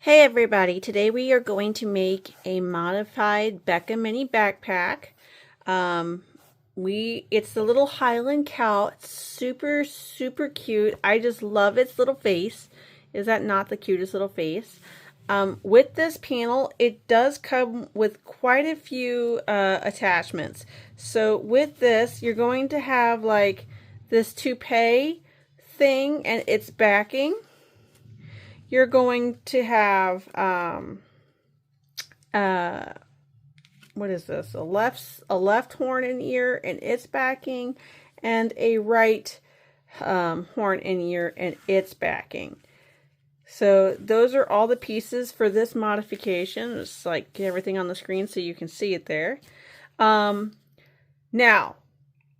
Hey everybody, today we are going to make a modified Becca Mini Backpack. It's the little Highland cow. It's super cute. I just love its little face. Is that not the cutest little face? With this panel, it does come with quite a few attachments. So with this, you're going to have like this toupee thing and its backing. You're going to have what is this? A left horn and ear and its backing, and a right horn and ear and its backing. So those are all the pieces for this modification. Just like get everything on the screen so you can see it there. Now,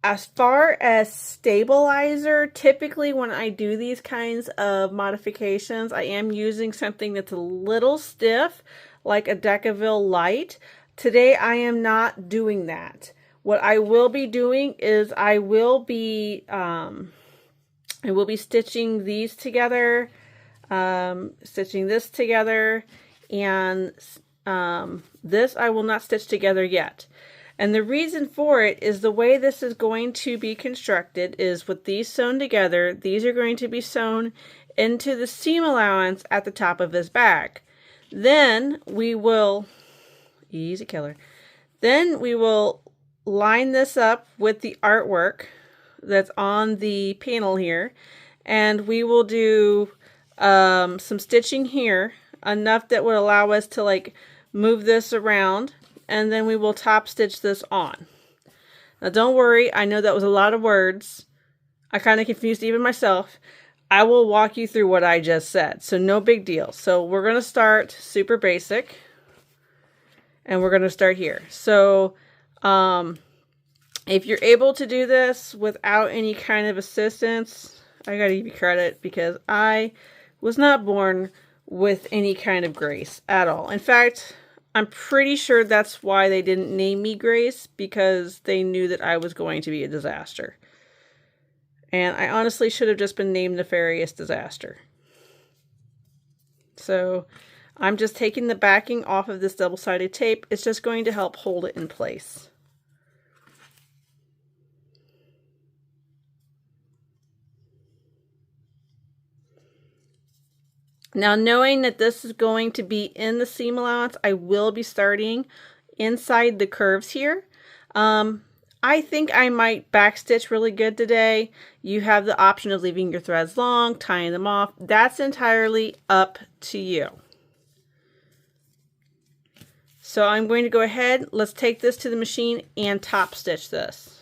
as far as stabilizer, typically when I do these kinds of modifications, I am using something that's a little stiff, like a Decaville Light. Today, I am not doing that. What I will be doing is I will be stitching these together, stitching this together, and this I will not stitch together yet. And the reason for it is the way this is going to be constructed is with these sewn together, these are going to be sewn into the seam allowance at the top of this bag. Then we will, easy killer, then we will line this up with the artwork that's on the panel here. And we will do some stitching here, enough that would allow us to like move this around. And then we will top stitch this on. Now don't worry, I know that was a lot of words. I kind of confused even myself. I will walk you through what I just said, so no big deal. So we're going to start super basic, and we're going to start here. So if you're able to do this without any kind of assistance, I got to give you credit because I was not born with any kind of grace at all. In fact, I'm pretty sure that's why they didn't name me Grace, because they knew that I was going to be a disaster. And I honestly should have just been named Nefarious Disaster. So I'm just taking the backing off of this double-sided tape. It's just going to help hold it in place. Now, knowing that this is going to be in the seam allowance, I will be starting inside the curves here. I think I might backstitch really good today. You have the option of leaving your threads long, tying them off. That's entirely up to you. So I'm going to go ahead, let's take this to the machine and top stitch this.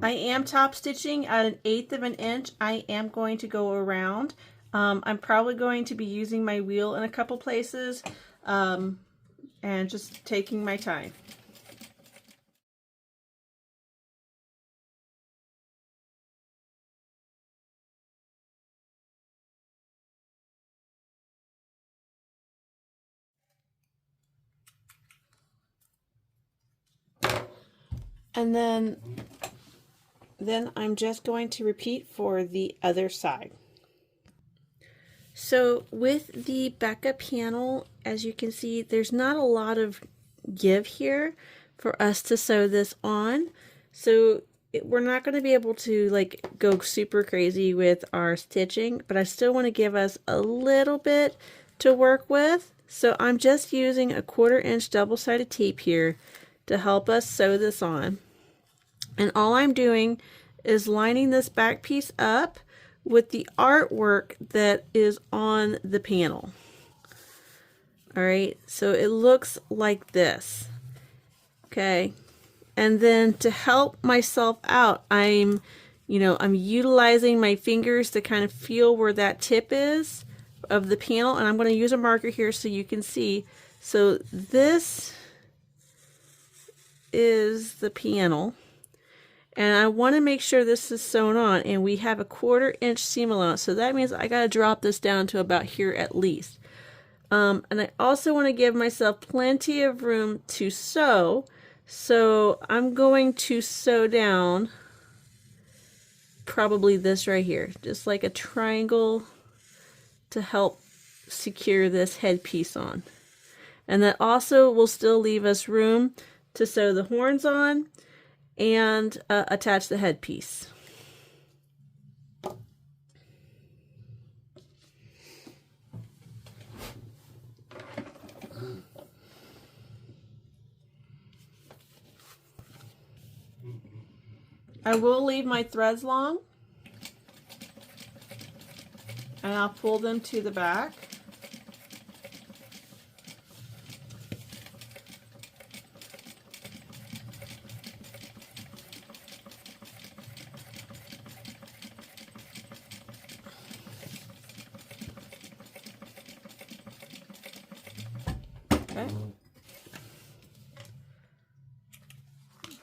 I am top stitching at 1/8 of an inch. I am going to go around. I'm probably going to be using my wheel in a couple places and just taking my time. And then I'm just going to repeat for the other side. So with the Becca panel, as you can see, there's not a lot of give here for us to sew this on. So we're not going to be able to like go super crazy with our stitching, but I still want to give us a little bit to work with. So I'm just using a 1/4 inch double-sided tape here to help us sew this on. And all I'm doing is lining this back piece up with the artwork that is on the panel. All right, so it looks like this. Okay, and then to help myself out, I'm utilizing my fingers to kind of feel where that tip is of the panel, and I'm going to use a marker here so you can see. So this is the panel. And I want to make sure this is sewn on, and we have a 1/4 inch seam allowance, so that means I got to drop this down to about here at least. And I also want to give myself plenty of room to sew, so I'm going to sew down probably this right here, just like a triangle to help secure this headpiece on. And that also will still leave us room to sew the horns on and attach the headpiece. I will leave my threads long, and I'll pull them to the back. Okay.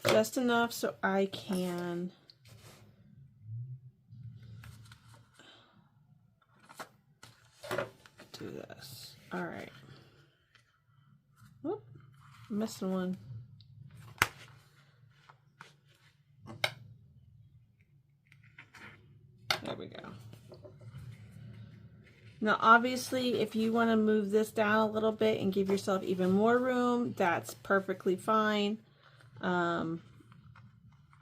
Just enough so I can do this. All right. Whoop, I'm missing one. There we go. Now, obviously, if you want to move this down a little bit and give yourself even more room, that's perfectly fine.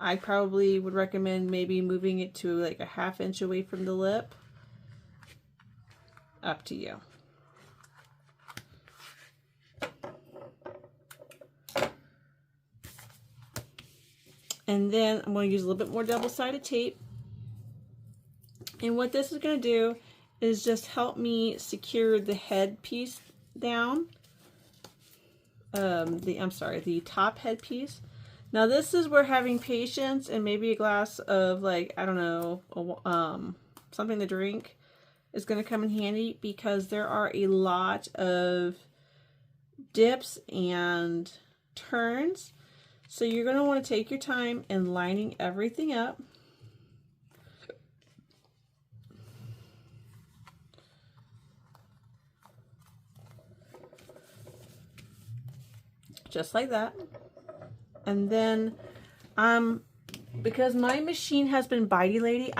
I probably would recommend maybe moving it to like a 1/2 inch away from the lip. Up to you. And then I'm going to use a little bit more double-sided tape. And what this is going to do is just help me secure the head piece down. The top head piece. Now this is where having patience and maybe a glass of, like, I don't know, something to drink is going to come in handy, because there are a lot of dips and turns. So you're going to want to take your time in lining everything up. Just like that. And then, because my machine has been bitey lately,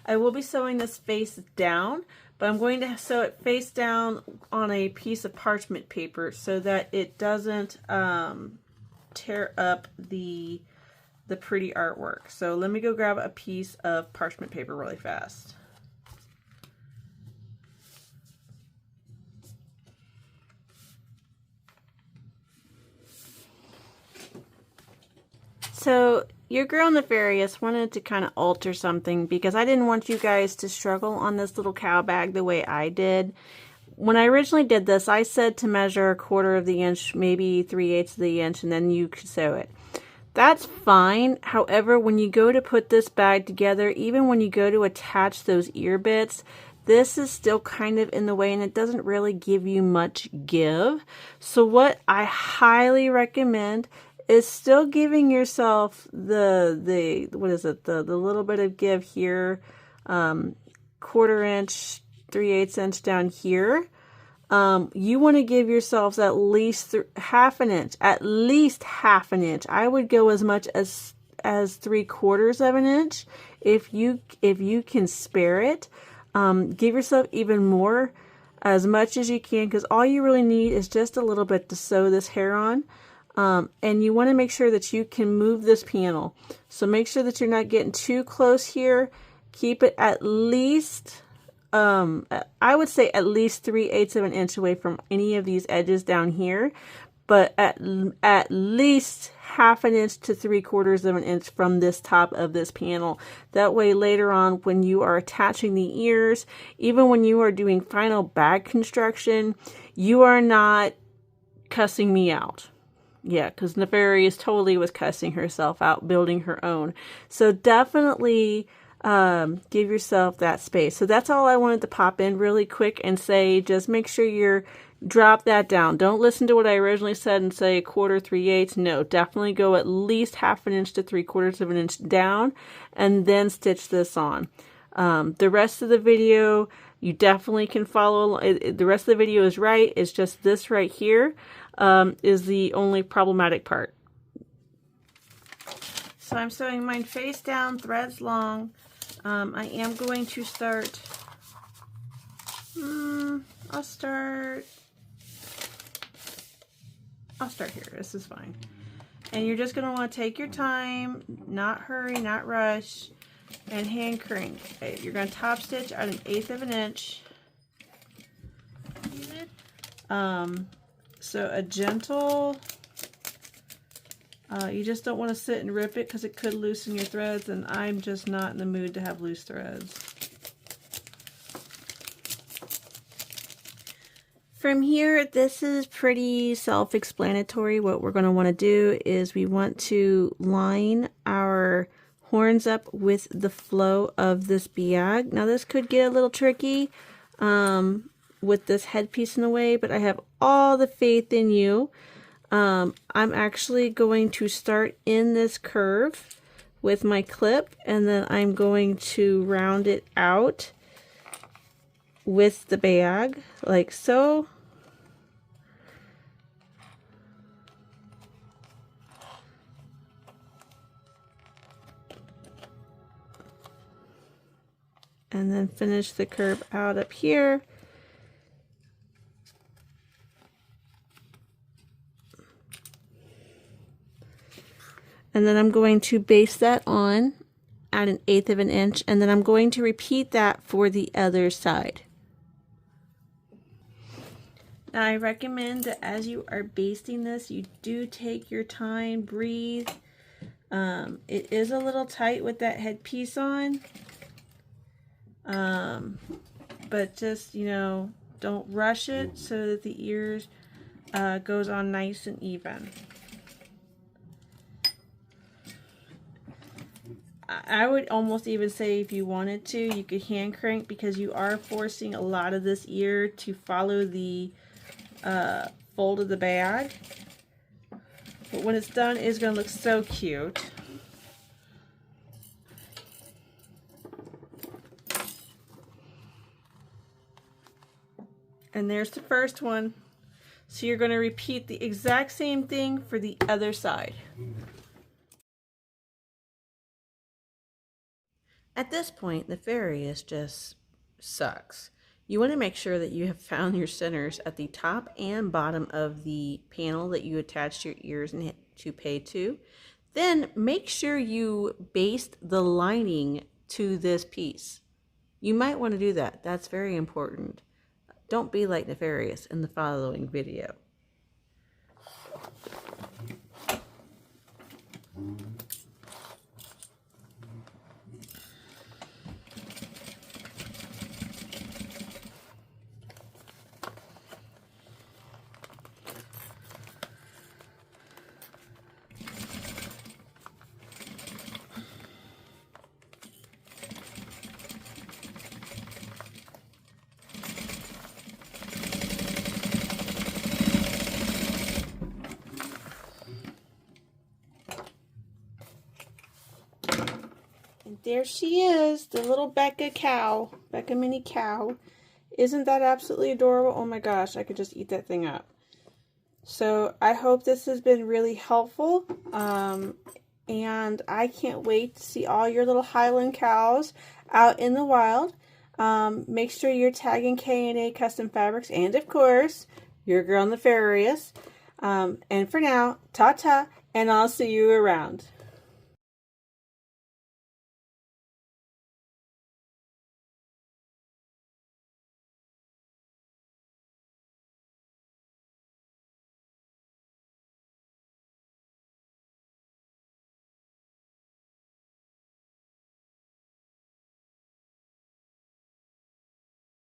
I will be sewing this face down, but I'm going to sew it face down on a piece of parchment paper so that it doesn't tear up the pretty artwork. So let me go grab a piece of parchment paper really fast. So your girl Nefarious wanted to kind of alter something, because I didn't want you guys to struggle on this little cow bag the way I did. When I originally did this, I said to measure 1/4 of the inch, maybe 3/8 of the inch, and then you could sew it. That's fine. However, when you go to put this bag together, even when you go to attach those ear bits, this is still kind of in the way, and it doesn't really give you much give. So what I highly recommend is still giving yourself the little bit of give here, 1/4 inch, 3/8 inch down here. You want to give yourselves at least 1/2 inch, at least 1/2 inch. I would go as much as 3/4 of an inch if you can spare it. Give yourself even more, as much as you can, because all you really need is just a little bit to sew this hair on. And you want to make sure that you can move this panel. So make sure that you're not getting too close here. Keep it at least, I would say at least 3/8 of an inch away from any of these edges down here. But at least 1/2 inch to 3/4 of an inch from this top of this panel. That way later on, when you are attaching the ears, even when you are doing final bag construction, you are not cussing me out. Yeah, because Nefarious totally was cussing herself out building her own. So definitely give yourself that space. So that's all I wanted to pop in really quick and say, just make sure you're drop that down. Don't listen to what I originally said and say 1/4, 3/8. No, definitely go at least 1/2 inch to 3/4 of an inch down, and then stitch this on. The rest of the video, you definitely can follow. The rest of the video is right. It's just this right here is the only problematic part. So I'm sewing mine face down, threads long. I am going to start, I'll start here. This is fine. And you're just going to want to take your time, not hurry, not rush, and hand crank. Okay, you're going to top stitch at 1/8 of an inch. So a gentle, you just don't want to sit and rip it because it could loosen your threads, and I'm just not in the mood to have loose threads. From here, this is pretty self-explanatory. What we're going to want to do is we want to line our horns up with the flow of this bag. Now this could get a little tricky with this headpiece in the way, but I have all the faith in you. I'm actually going to start in this curve with my clip, and then I'm going to round it out with the bag, like so. And then finish the curve out up here. And then I'm going to base that on at 1/8 of an inch, and then I'm going to repeat that for the other side. Now I recommend that as you are basting this, you do take your time, breathe. It is a little tight with that headpiece on, but just, you know, don't rush it so that the ears goes on nice and even. I would almost even say if you wanted to, you could hand crank, because you are forcing a lot of this ear to follow the fold of the bag. But when it's done, it's going to look so cute. And there's the first one. So you're going to repeat the exact same thing for the other side. At this point, Nefarious just sucks. You want to make sure that you have found your centers at the top and bottom of the panel that you attached your ears and toupee to. Then make sure you baste the lining to this piece. You might want to do that. That's very important. Don't be like Nefarious in the following video. There she is, the little Becca cow, Becca Mini cow. Isn't that absolutely adorable? Oh my gosh, I could just eat that thing up. So I hope this has been really helpful, and I can't wait to see all your little Highland cows out in the wild. Make sure you're tagging K&A Custom Fabrics, and of course, your girl Nefarious. And for now, ta-ta, and I'll see you around.